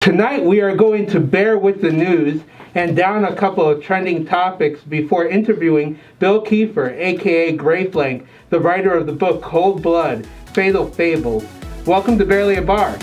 Tonight we are going to bear with the news and down a couple of trending topics before interviewing Bill Kieffer, aka Greyflank, the writer of the book Cold Blood, Fatal Fables. Welcome to Barely a Bar.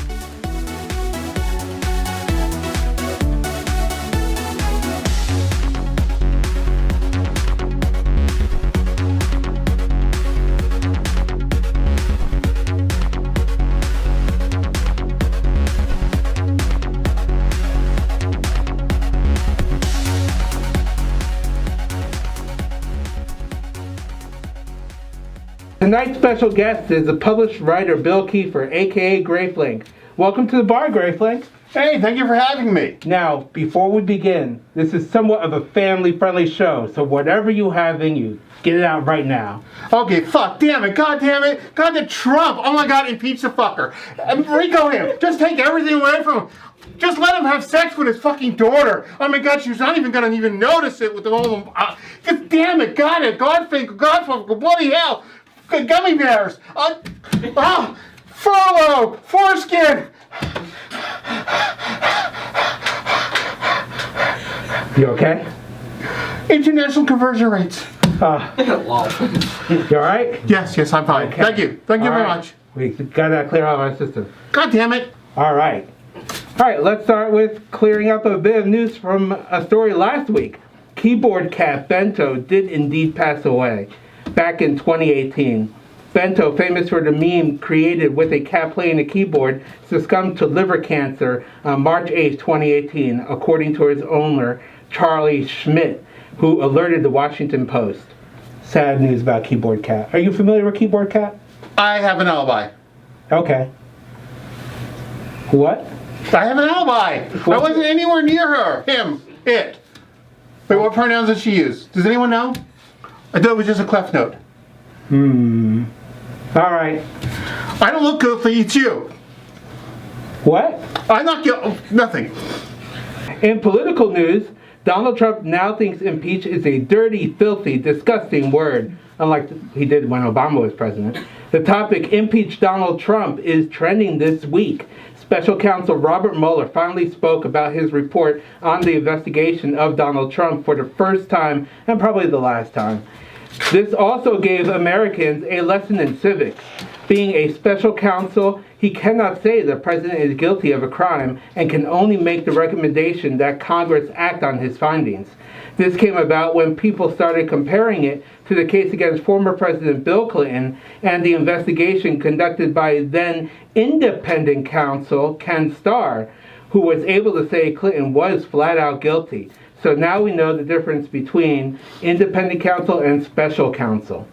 Tonight's special guest is the published writer Bill Kieffer, aka Greyflank. Welcome to the bar, Greyflank. Hey, thank you for having me. Now, before we begin, this is somewhat of a family-friendly show, so whatever you have in you, get it out right now. Okay, fuck, damn it, god damn it, god the Trump, oh my god, impeach the fucker. Rico him, just take everything away from him. Just let him have sex with his fucking daughter. Oh my god, she's not even gonna even notice it with all of them. God damn it, got it, Godfucker, bloody hell. Gummy bears! Furlough! Foreskin! You okay? International conversion rates. You alright? Yes, I'm fine. Okay. Thank you very much. We got that clear out of our system. God damn it. Alright, let's start with clearing up a bit of news from a story last week. Keyboard cat Bento did indeed pass away back in 2018. Bento, famous for the meme created with a cat playing a keyboard, succumbed to liver cancer on March 8, 2018, according to his owner, Charlie Schmidt, who alerted the Washington Post. Sad news about Keyboard Cat. Are you familiar with Keyboard Cat? I have an alibi. Okay. What? I have an alibi. I wasn't anywhere near her. Him. It. Wait, what pronouns did she use? Does anyone know? I thought it was just a cleft note. Alright. I don't look guilty, it's you. What? I'm not guilty. Nothing. In political news, Donald Trump now thinks impeach is a dirty, filthy, disgusting word, unlike he did when Obama was president. The topic, impeach Donald Trump, is trending this week. Special counsel Robert Mueller finally spoke about his report on the investigation of Donald Trump for the first time, and probably the last time. This also gave Americans a lesson in civics. Being a special counsel, he cannot say the president is guilty of a crime and can only make the recommendation that Congress act on his findings. This came about when people started comparing it to the case against former President Bill Clinton and the investigation conducted by then independent counsel Ken Starr, who was able to say Clinton was flat out guilty. So now we know the difference between independent counsel and special counsel.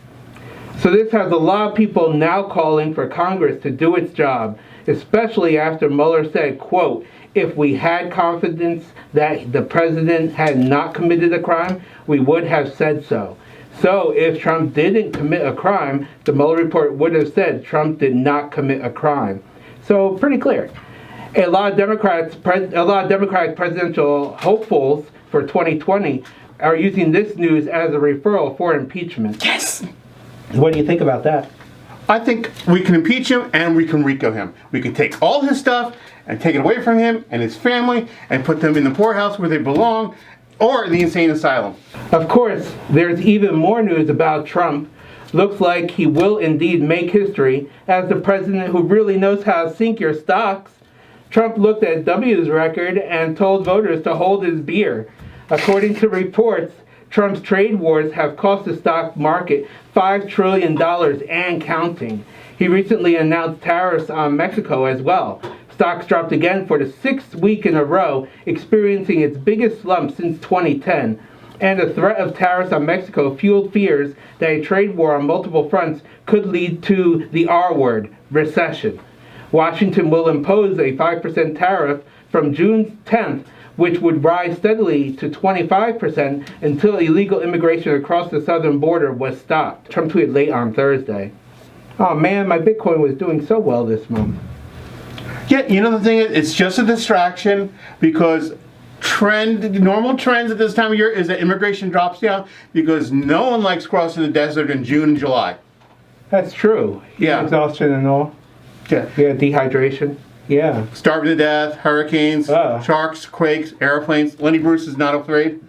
So this has a lot of people now calling for Congress to do its job, especially after Mueller said, quote, if we had confidence that the president had not committed a crime, we would have said so. So if Trump didn't commit a crime, the Mueller report would have said Trump did not commit a crime. So pretty clear. A lot of Democratic presidential hopefuls for 2020 are using this news as a referral for impeachment. Yes! What do you think about that? I think we can impeach him and we can RICO him. We can take all his stuff and take it away from him and his family and put them in the poorhouse where they belong or the insane asylum. Of course, there's even more news about Trump. Looks like he will indeed make history as the president who really knows how to sink your stocks. Trump looked at W's record and told voters to hold his beer. According to reports, Trump's trade wars have cost the stock market $5 trillion and counting. He recently announced tariffs on Mexico as well. Stocks dropped again for the 6th week in a row, experiencing its biggest slump since 2010. And the threat of tariffs on Mexico fueled fears that a trade war on multiple fronts could lead to the R word, recession. Washington will impose a 5% tariff from June 10th, which would rise steadily to 25% until illegal immigration across the southern border was stopped. Trump tweeted late on Thursday. Oh man, my Bitcoin was doing so well this month. Yeah, you know the thing is, it's just a distraction because normal trends at this time of year is that immigration drops down because no one likes crossing the desert in June and July. That's true. Yeah. Exhaustion and all. Yeah. Yeah, dehydration. Yeah. Starving to death, hurricanes, sharks, quakes, airplanes. Lenny Bruce is not afraid.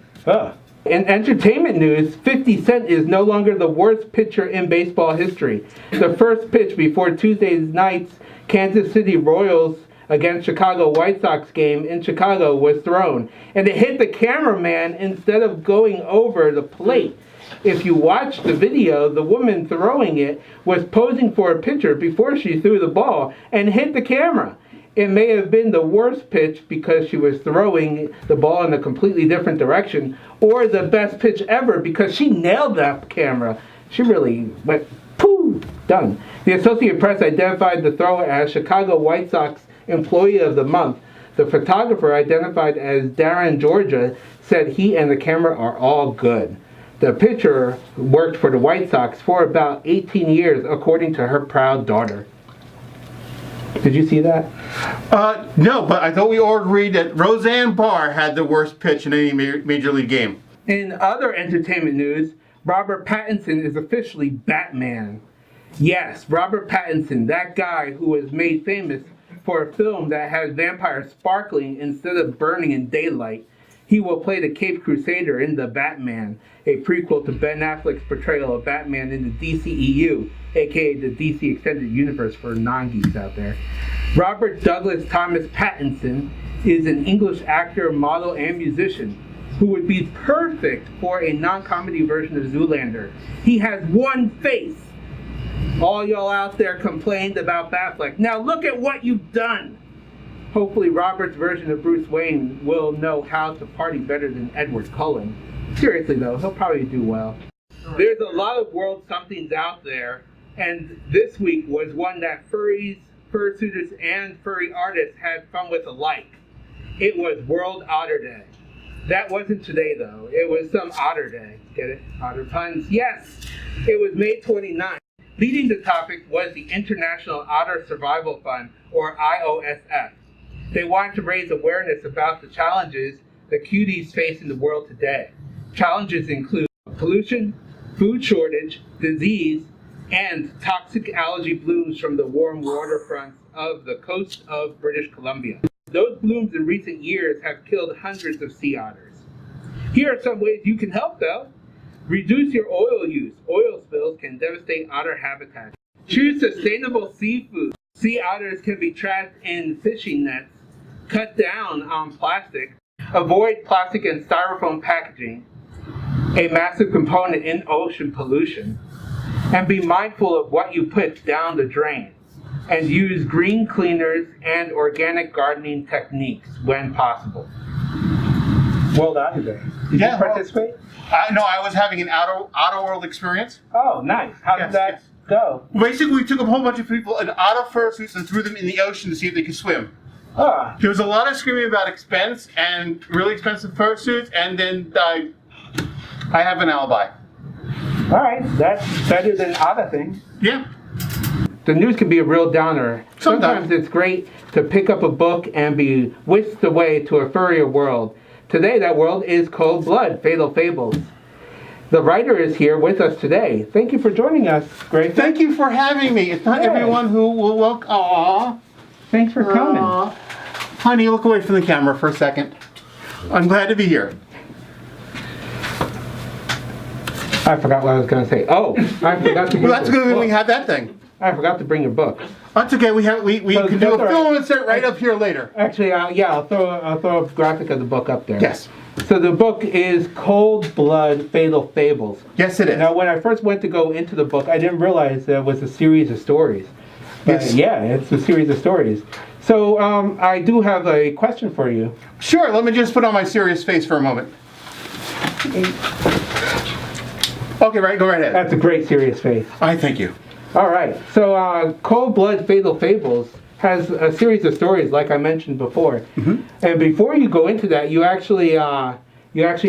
In entertainment news, 50 Cent is no longer the worst pitcher in baseball history. The first pitch before Tuesday night's Kansas City Royals against Chicago White Sox game in Chicago was thrown, and it hit the cameraman instead of going over the plate. If you watch the video, the woman throwing it was posing for a pitcher before she threw the ball and hit the camera. It may have been the worst pitch because she was throwing the ball in a completely different direction, or the best pitch ever because she nailed that camera. She really went, pooh, done. The Associated Press identified the thrower as Chicago White Sox Employee of the Month. The photographer, identified as Darren Georgia, said he and the camera are all good. The pitcher worked for the White Sox for about 18 years, according to her proud daughter. Did you see that? No, but I thought we all agreed that Roseanne Barr had the worst pitch in any major league game. In other entertainment news, Robert Pattinson is officially Batman. Yes, Robert Pattinson, that guy who was made famous for a film that has vampires sparkling instead of burning in daylight. He will play the Caped Crusader in The Batman, a prequel to Ben Affleck's portrayal of Batman in the DCEU, aka the DC Extended Universe for non-geeks out there. Robert Douglas Thomas Pattinson is an English actor, model, and musician who would be perfect for a non-comedy version of Zoolander. He has one face. All y'all out there complained about Batfleck. Now look at what you've done. Hopefully Robert's version of Bruce Wayne will know how to party better than Edward Cullen. Seriously though, he'll probably do well. There's a lot of world somethings out there, and this week was one that furries, fursuiters, and furry artists had fun with alike. It was World Otter Day. That wasn't today though. It was some Otter Day. Get it? Otter puns? Yes! It was May 29th. Leading the topic was the International Otter Survival Fund, or IOSF. They wanted to raise awareness about the challenges the cuties face in the world today. Challenges include pollution, food shortage, disease, and toxic algae blooms from the warm waterfronts of the coast of British Columbia. Those blooms in recent years have killed hundreds of sea otters. Here are some ways you can help though. Reduce your oil use. Oil spills can devastate otter habitats. Choose sustainable seafood. Sea otters can be trapped in fishing nets. Cut down on plastic. Avoid plastic and styrofoam packaging, a massive component in ocean pollution. And be mindful of what you put down the drain. And use green cleaners and organic gardening techniques when possible. World Otter Day. Did you participate? No, I was having an outer world experience. Oh, nice. How did that go? Basically, we took a whole bunch of people in otter fursuits and threw them in the ocean to see if they could swim. There was a lot of screaming about expense and really expensive fursuits, and then I have an alibi. All right, that's better than other things. Yeah. The news can be a real downer. Sometimes it's great to pick up a book and be whisked away to a furrier world. Today, that world is Cold Blood, Fatal Fables. The writer is here with us today. Thank you for joining us, Greyflank. Thank you for having me. It's not everyone who will welcome. Aww. Thanks for coming. Honey, look away from the camera for a second. I'm glad to be here. I forgot what I was going to say. Oh, I forgot to bring Well, that's good that we had that thing. I forgot to bring your book. That's okay. We can do a film insert right up here later. Actually, I'll throw a graphic of the book up there. Yes. So the book is Cold Blood, Fatal Fables. Yes, it is. Now, when I first went to go into the book, I didn't realize that it was a series of stories. Yes. Yeah, it's a series of stories. So I do have a question for you. Sure. Let me just put on my serious face for a moment. Okay, go right ahead. That's a great serious face. I thank you. All right. So Cold Blood, Fatal Fables has a series of stories, like I mentioned before. Mm-hmm. And before you go into that, you actually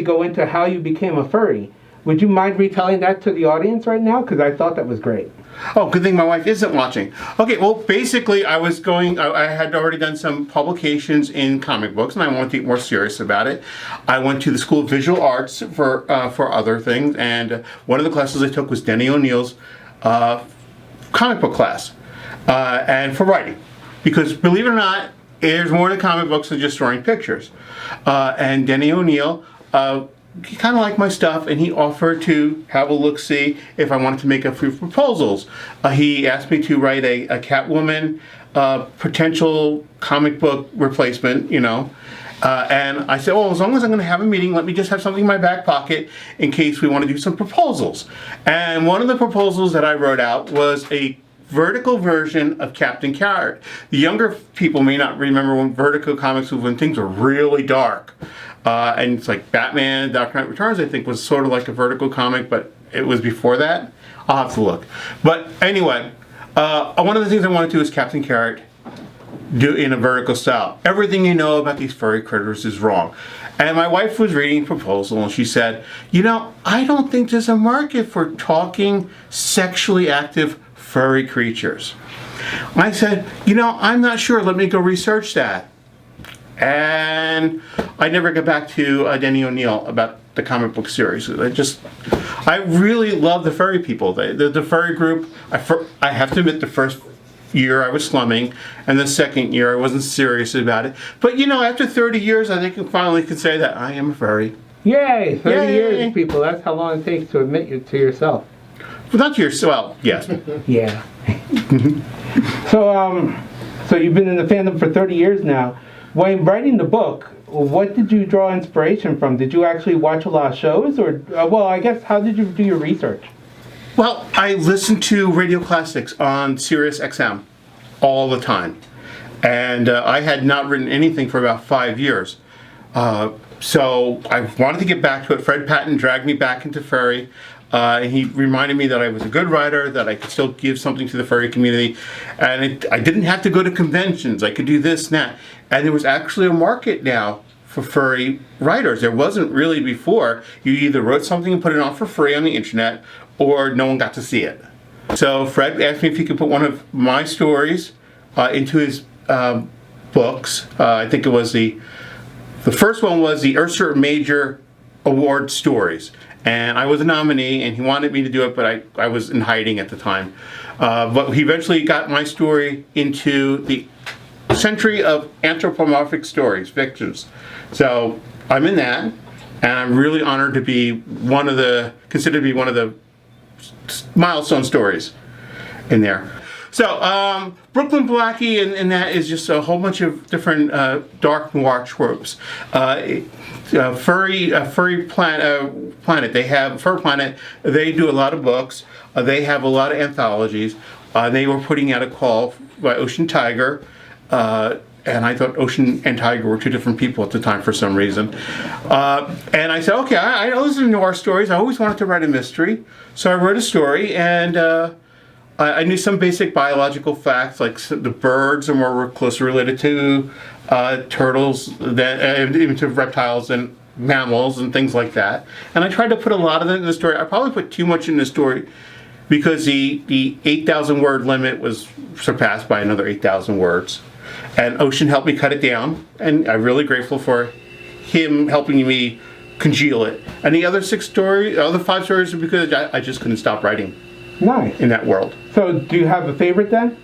go into how you became a furry. Would you mind retelling that to the audience right now? Because I thought that was great. Oh, good thing my wife isn't watching. Okay, well, basically, I had already done some publications in comic books, and I wanted to get more serious about it. I went to the School of Visual Arts for other things, and one of the classes I took was Denny O'Neill's comic book class, and for writing. because believe it or not, there's more to comic books than just drawing pictures. And Denny O'Neil, he kind of liked my stuff, and he offered to have a look-see if I wanted to make a few proposals. He asked me to write a Catwoman potential comic book replacement, you know. And I said, well, as long as I'm going to have a meeting, let me just have something in my back pocket in case we want to do some proposals. And one of the proposals that I wrote out was a vertical version of Captain Carrot. The younger people may not remember when Vertigo comics was when things were really dark. And it's like Batman, Dark Knight Returns, I think, was sort of like a Vertigo comic, but it was before that. I'll have to look. But anyway, one of the things I want to do is Captain Carrot do in a Vertigo style. Everything you know about these furry critters is wrong. And my wife was reading a proposal and she said, you know, I don't think there's a market for talking sexually active furry creatures. I said, you know, I'm not sure. Let me go research that. And I never got back to Denny O'Neil about the comic book series. I really love the furry people. The furry group, I have to admit, the first year I was slumming, and the second year I wasn't serious about it. But you know, after 30 years, I think I finally can say that I am a furry. Yay! 30 Yay. years, people. That's how long it takes to admit you to yourself. Well, not to yourself. Well, yes. Yeah. So you've been in the fandom for 30 years now. When writing the book, what did you draw inspiration from? Did you actually watch a lot of shows, or well, I guess how did you do your research? Well, I listened to radio classics on Sirius XM all the time, and I had not written anything for about 5 years. So I wanted to get back to it. Fred Patton dragged me back into furry. He reminded me that I was a good writer, that I could still give something to the furry community, and I didn't have to go to conventions. I could do this and that. And there was actually a market now for furry writers. There wasn't really before. You either wrote something and put it on for free on the internet, or no one got to see it. So Fred asked me if he could put one of my stories into his books. I think it was the first one was the Ursa Major Award stories. And I was a nominee, and he wanted me to do it, but I was in hiding at the time. But he eventually got my story into the Century of Anthropomorphic Stories, Fictions. So I'm in that, and I'm really honored to be considered to be one of the milestone stories in there. So Brooklyn Blackie and that is just a whole bunch of different dark noir tropes. Furry Planet. They have Fur Planet. They do a lot of books. They have a lot of anthologies. They were putting out a call by Ocean Tiger. And I thought Ocean and Tiger were two different people at the time for some reason. And I said, okay, I know these are noir stories. I always wanted to write a mystery. So I wrote a story, and I knew some basic biological facts, like the birds are more closely related to turtles, even to reptiles and mammals and things like that. And I tried to put a lot of that in the story. I probably put too much in the story because the 8,000 word limit was surpassed by another 8,000 words. And Ocean helped me cut it down, and I'm really grateful for him helping me congeal it. And the other 5 stories are because I just couldn't stop writing. Nice. In that world. So do you have a favorite then?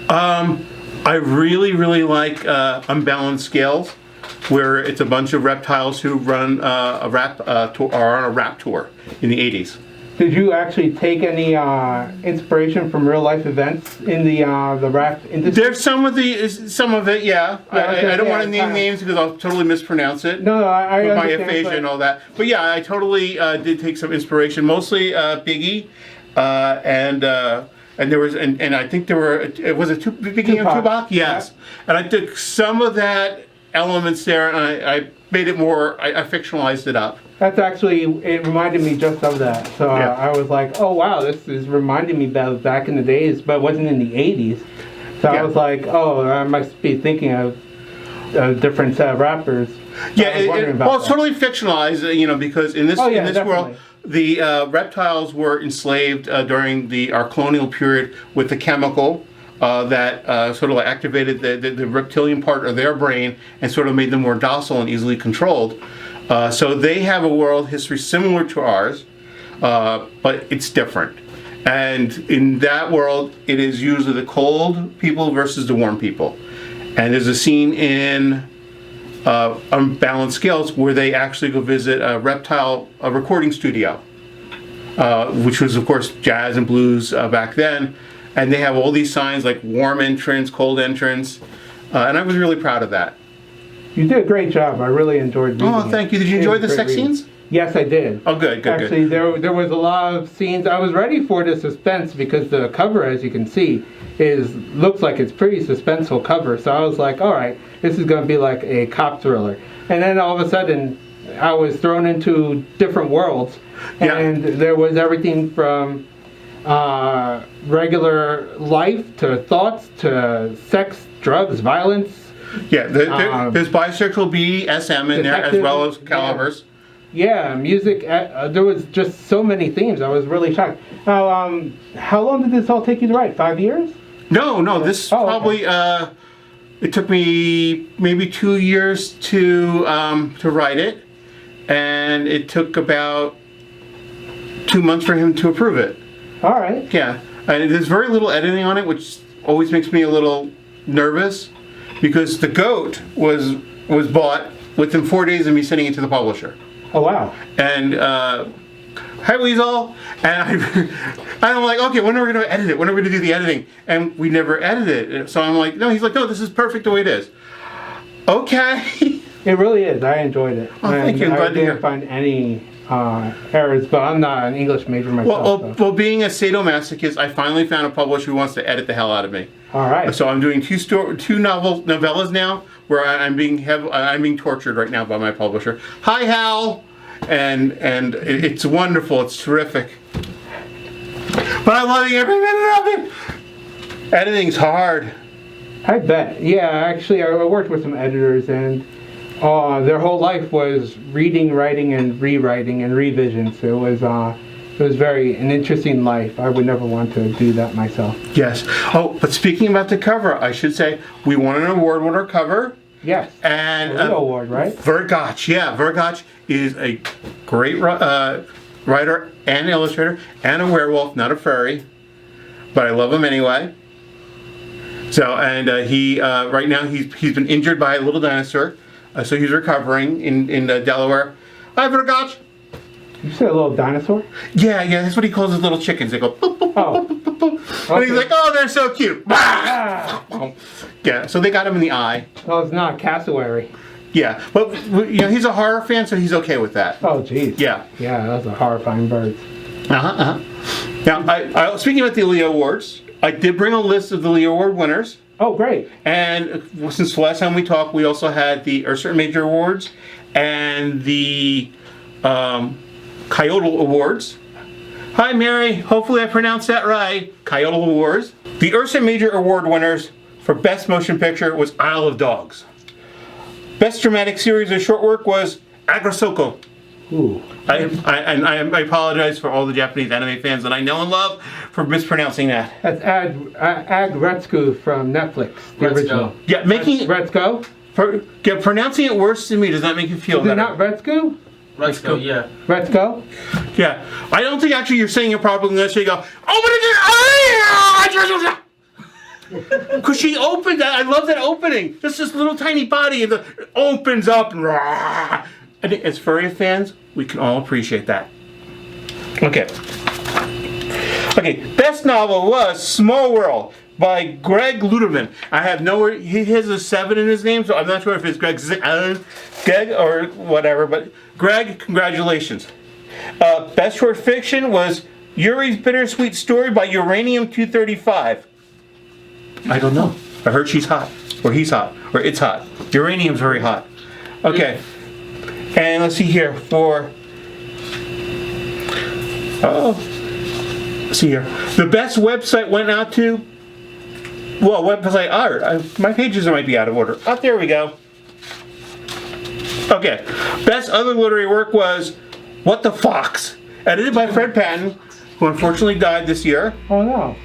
I really, really like Unbalanced Scales, where it's a bunch of reptiles who run a rap tour, or on a rap tour in the 80s. Did you actually take any inspiration from real life events in the rap industry? There's some of it, yeah. I don't want to name names because I'll totally mispronounce it. No, I with my understand, aphasia and all that. But yeah, I totally did take some inspiration, mostly Biggie, and there was, and I think there were, was it Biggie and Tupac? Yes. Yeah. And I took some of that elements there, and I made it more, I fictionalized it up. That's actually, it reminded me just of that. So yeah. I was like, oh wow, this is reminding me about back in the days, but it wasn't in the 80s. So yeah. I was like, oh, I must be thinking of different rappers. Yeah, well, it's totally fictionalized, because in this world, the reptiles were enslaved during our colonial period with the chemical that sort of activated the reptilian part of their brain and sort of made them more docile and easily controlled. So they have a world history similar to ours, but it's different. And in that world, it is usually the cold people versus the warm people. And there's a scene in Unbalanced Scales where they actually go visit a recording studio, which was, of course, jazz and blues back then. And they have all these signs like warm entrance, cold entrance. And I was really proud of that. You did a great job. I really enjoyed reading Oh, thank you. Did you enjoy the sex scenes? Yes, I did. Oh, good, good, Actually, good. there was a lot of scenes. I was ready for the suspense because the cover, as you can see, looks like it's pretty suspenseful cover. So I was like, all right, this is going to be like a cop thriller. And then all of a sudden, I was thrown into different worlds. And there was everything from regular life to thoughts to sex, drugs, violence. Yeah, there's bisexual BDSM in there as well as calibers. Yeah, music. There was just so many themes. I was really shocked. Now, how long did this all take you to write? 5 years? No. This probably it took me maybe 2 years to write it, and it took about 2 months for him to approve it. All right. Yeah, and there's very little editing on it, which always makes me a little nervous, because the goat was bought within 4 days of me sending it to the publisher. Oh wow! And hi Weasel, and I'm like, okay, when are we going to edit it? When are we going to do the editing? And we never edited it. So I'm like, no. He's like, no, this is perfect the way it is. Okay. It really is. I enjoyed it. Oh, thank you. I'm glad to hear. I didn't find any errors, but I'm not an English major myself. Well, being a sadomasochist, I finally found a publisher who wants to edit the hell out of me. All right. So I'm doing two novellas now, where I'm being tortured right now by my publisher. Hi, Hal, and it's wonderful. It's terrific. But I'm loving every minute of it. Editing's hard. I bet. Yeah, actually, I worked with some editors, and their whole life was reading, writing, and rewriting and revisions. So it was an interesting life. I would never want to do that myself. Yes. Oh, but speaking about the cover, I should say we won an award with our cover. Yes. And a real award, right? Vergach. Yeah, Vergach is a great writer and illustrator and a werewolf, not a furry, but I love him anyway. So, and he right now he's been injured by a little dinosaur, so he's recovering in Delaware. Hi, Vergach. You said a little dinosaur? Yeah, that's what he calls his little chickens. They go boop, boop, boop, boop, boop, boop. And he's like, oh, they're so cute. Yeah, so they got him in the eye. Oh, it's not a cassowary. Yeah, but he's a horror fan, so he's okay with that. Oh, jeez. Yeah. Yeah, that's a horrifying bird. Now, I speaking about the Leo Awards, I did bring a list of the Leo Award winners. Oh, great. And since the last time we talked, we also had the Ursa Major Awards and the Coyote Awards. Hi, Mary. Hopefully I pronounced that right. Coyote Awards. The Ursa Major Award winners for Best Motion Picture was Isle of Dogs. Best Dramatic Series or Short Work was Agrasoko. Ooh. I apologize for all the Japanese anime fans that I know and love for mispronouncing that. That's Agretsuko from Netflix, the original. Yeah, Retsuko? Pronouncing it worse than me does not make you feel better. Is it not Retsuko? Retsuko, yeah. Retsuko? Yeah. I don't think actually you're saying it properly unless you go, because she opened that. I love that opening. Just this little tiny body and it opens up. I think as furry fans, we can all appreciate that. Okay. Best novel was Small World by Greg Luderman. I have he has a 7 in his name, so I'm not sure if it's Greg or whatever, but Greg, congratulations. Best short fiction was Yuri's Bittersweet Story by Uranium-235. I don't know. I heard she's hot, or he's hot, or it's hot. Uranium's very hot. Okay. And let's see here for, let's see here. The best website went out to, website art. My pages might be out of order. Oh, there we go. Okay. Best other literary work was What the Fox, edited by Fred Patton, who unfortunately died this year. Oh no.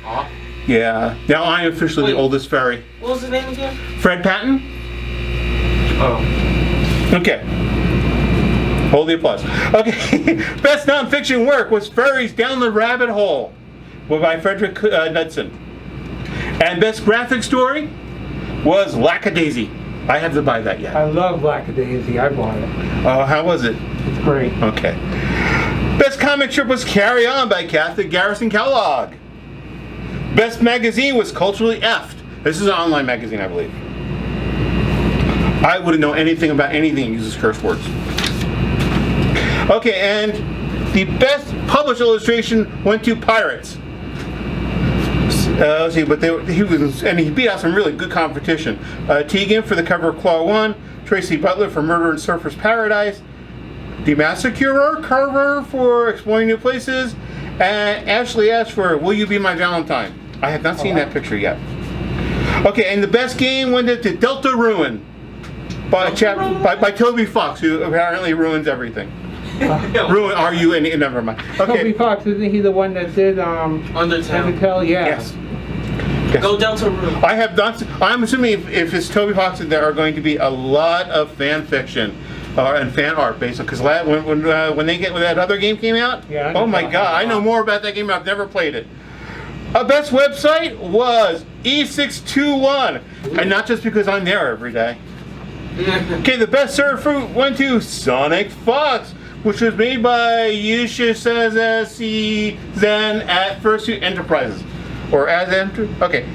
Yeah. Now I am officially the oldest fairy. What was his name again? Fred Patton? Oh. Okay. Hold the applause. Okay. Best nonfiction work was Fairies Down the Rabbit Hole by Frederick Knudsen. And best graphic story was Lackadaisy. I have to buy that yet. I love Lackadaisy. I bought it. Oh, how was it? It's great. Okay. Best comic strip was Carry On by Kathy Garrison Kellogg. Best magazine was Culturally Effed. This is an online magazine, I believe. I wouldn't know anything about anything that uses curse words. Okay, and the best published illustration went to Pirates. Let's see, but he beat out some really good competition. Tegan for the cover of Claw 1, Tracy Butler for Murder in Surfer's Paradise, The Massacrer cover for Exploring New Places, and Ashley Ash for Will You Be My Valentine. I have not seen that picture yet. Okay, and the best game went to Delta Ruin by Toby Fox, who apparently ruins everything. Ruin, never mind. Okay. Toby Fox, isn't he the one that did Undertale? Yeah. Yes. Go Delta Room. I have not. I'm assuming if it's Toby Fox, there are going to be a lot of fan fiction and fan art based on, because when that other game came out, yeah, oh my god, I know more about that game. I've never played it. Our best website was E621, and not just because I'm there every day. Okay, the best served fruit went to Sonic Fox, which was made by Yusha Zen at Fursuit Enterprises. Or okay.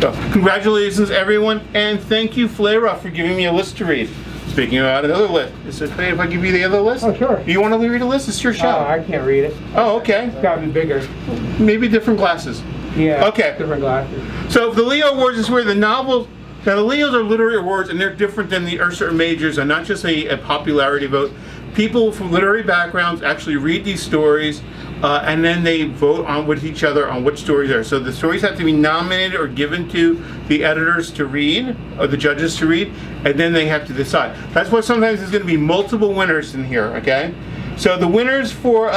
So, congratulations, everyone, and thank you, Flera, for giving me a list to read. Speaking about another list, is it okay if I give you the other list? Oh, sure. Do you want to read a list? It's your show. Oh, I can't read it. Oh, okay. It's got to be bigger. Maybe different glasses. Yeah. Okay. Different glasses. So, the Leo Awards is where the novels. Now, the Leos are literary awards, and they're different than the Ursa Majors, and not just a popularity vote. People from literary backgrounds actually read these stories, and then they vote on with each other on which stories are. So the stories have to be nominated or given to the editors to read, or the judges to read, and then they have to decide. That's why sometimes there's going to be multiple winners in here, okay? So the winners for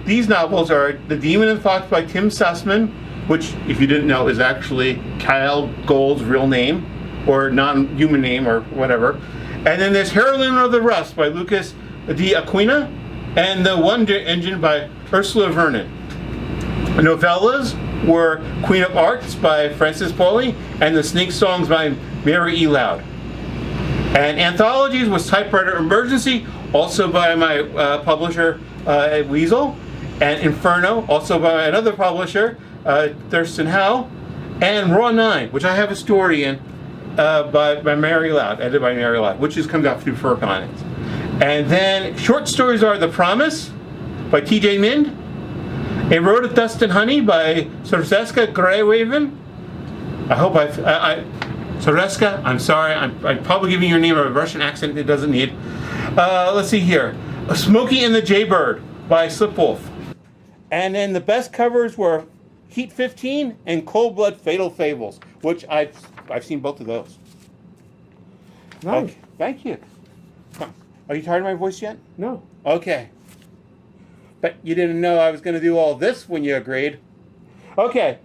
these novels are The Demon and Fox by Tim Sussman, which, if you didn't know, is actually Kyle Gold's real name, or non-human name, or whatever. And then there's Heroine of the Rust by Lucas D. Aquina, and The Wonder Engine by Ursula Vernon. Novellas were Queen of Arts by Frances Pauly, and The Snake Songs by Mary E. Loud. And anthologies was Typewriter Emergency, also by my publisher Weasel, and Inferno, also by another publisher, Thurston Howe, and Raw 9, which I have a story in by Mary Loud, edited by Mary Loud, which comes out through Fur Connects. And then short stories are The Promise by T.J. Mind, A Road of Dust and Honey by Soreska Greywaven. I hope Soreska, I'm sorry, I'm probably giving your name a Russian accent it doesn't need. Let's see here. Smokey and the Jaybird by Slipwolf. And then the best covers were Heat 15 and Cold Blood Fatal Fables, which I've seen both of those. Nice. Okay, thank you. Are you tired of my voice yet? No. Okay. But you didn't know I was going to do all this when you agreed. Okay.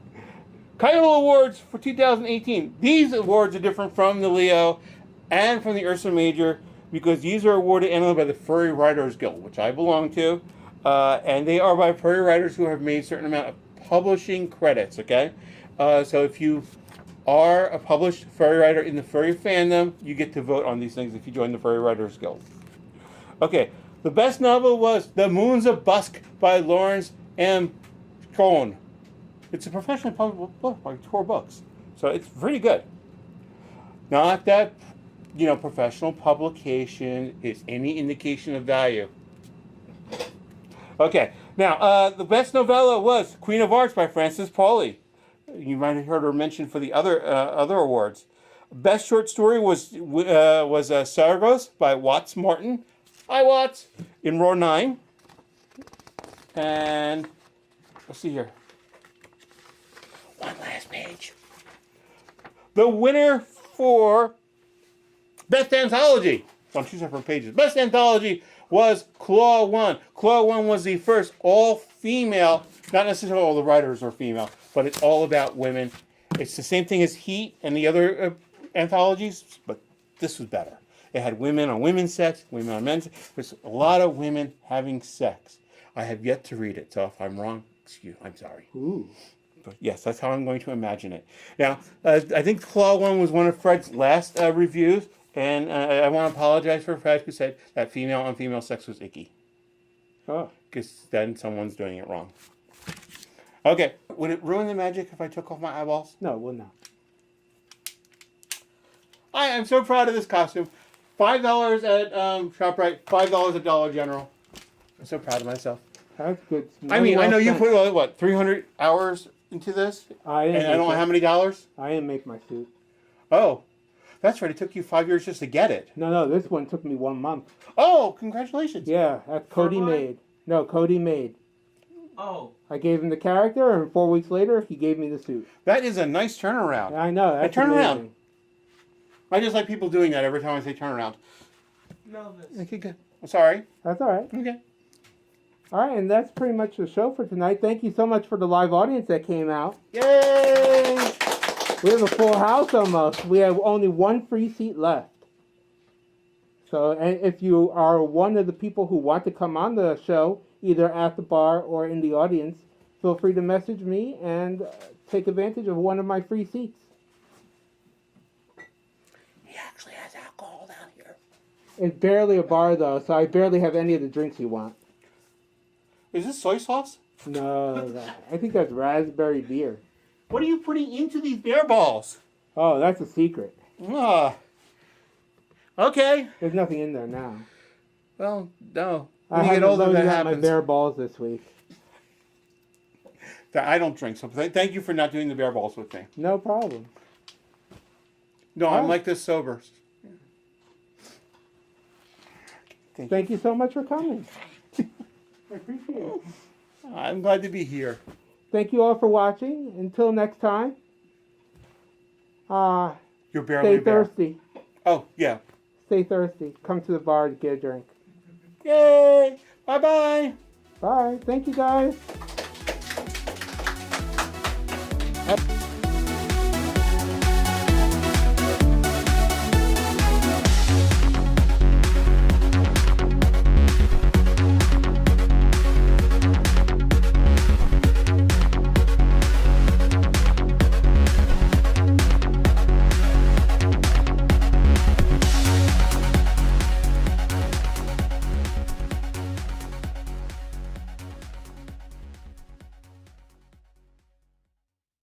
Kyle Awards for 2018. These awards are different from the Leo and from the Ursa Major because these are awarded annually by the Furry Writers Guild, which I belong to. And they are by furry writers who have made a certain amount of publishing credits, okay? So if you are a published furry writer in the furry fandom, you get to vote on these things if you join the Furry Writers Guild. Okay, the best novel was The Moons of Busk by Lawrence M. Cohn. It's a professionally published book by Tor Books, so it's pretty good. Not that, professional publication is any indication of value. Okay, now, the best novella was Queen of Arts by Frances Pauly. You might have heard her mentioned for the other awards. Best short story was Sargos by Watts Martin. Hi, Watts. In row 9. And let's see here. One last page. The winner for Best Anthology, on 2 separate pages. Best Anthology was Claw 1. Claw 1 was the first all-female, not necessarily all the writers are female, but it's all about women. It's the same thing as Heat and the other anthologies, but this was better. It had women on women's sex, women on men's sex. There's a lot of women having sex. I have yet to read it, so if I'm wrong, I'm sorry. Ooh. But yes, that's how I'm going to imagine it. Now, I think the claw one was one of Fred's last reviews, and I want to apologize for Fred who said that female on female sex was icky. Oh. Because then someone's doing it wrong. Okay, would it ruin the magic if I took off my eyeballs? No, it will not. I am so proud of this costume. $5 at ShopRite, $5 at Dollar General. I'm so proud of myself. That's good. I mean, I know you put, what, 300 hours into this? And I don't know how many dollars? I didn't make my suit. Oh, that's right. It took you 5 years just to get it. No, this one took me 1 month. Oh, congratulations. Yeah, that's Cody made. No, Cody made. Oh. I gave him the character, and 4 weeks later, he gave me the suit. That is a nice turnaround. I know. That's turn amazing. around. I just like people doing that every time I say turnaround. No, this. Okay, good. I'm sorry. That's all right. Okay. All right, and that's pretty much the show for tonight. Thank you so much for the live audience that came out. Yay! We have a full house almost. We have only one free seat left. So, and if you are one of the people who want to come on the show, either at the bar or in the audience, feel free to message me and take advantage of one of my free seats. He actually has alcohol down here. It's barely a bar, though, so I barely have any of the drinks you want. Is this soy sauce? No, I think that's raspberry beer. What are you putting into these beer balls? Oh, that's a secret. Okay. There's nothing in there now. Well, no. I When you get haven't older, that loaded up happens. my bare balls this week. I don't drink, so thank you for not doing the bear balls with me. No problem. No, I'm like this sober. Thank you so much for coming. I appreciate it. I'm glad to be here. Thank you all for watching. Until next time, You're barely stay a bear. thirsty. Oh, yeah. Stay thirsty. Come to the bar to get a drink. Yay! Bye-bye! Bye. Thank you, guys.